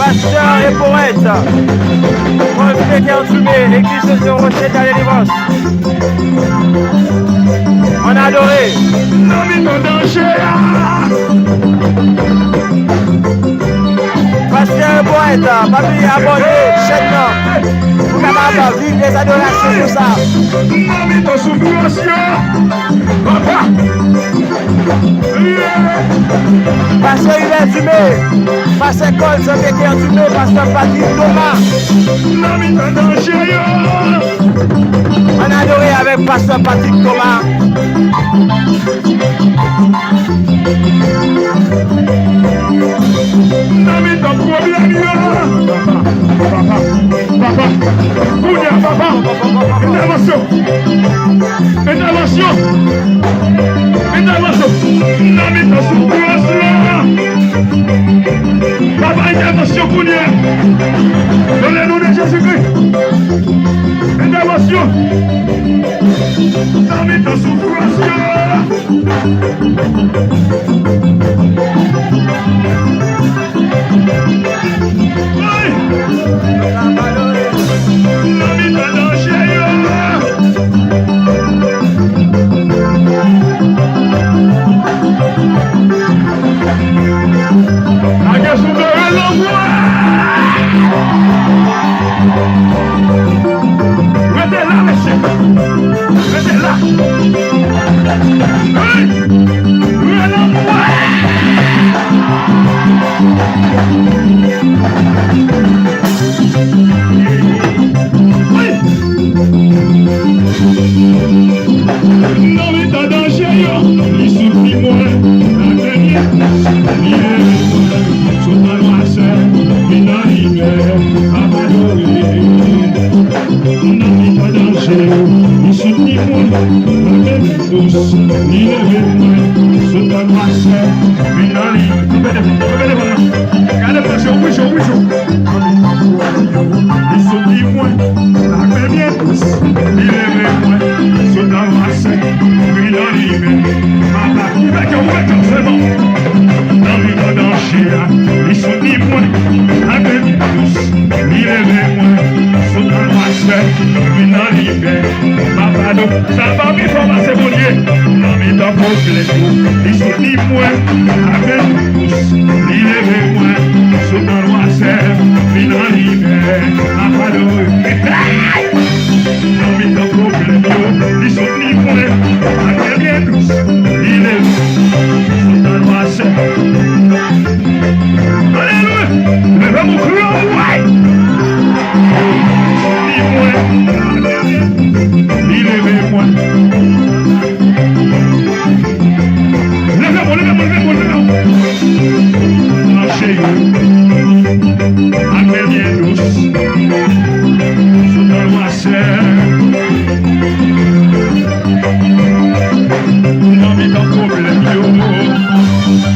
pasteur et poète, Paul Chrétien Djumé, Église de Rocher de la Délivrance. On a adoré. Pasteur et poète, papi abonné, chaîne là. Vous capables de vivre des adorations pour ça. Pasteur Hubert Djumé, Pasteur Paul Chrétien Djumé, Pasteur Patrick Thomas. On a adoré avec Pasteur Patrick Thomas. Intervention pour nous. Dans le nom de Jésus-Christ. Intervention. Dans mes temps souffrance.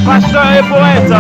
Pasteur et poète.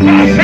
Monsieur,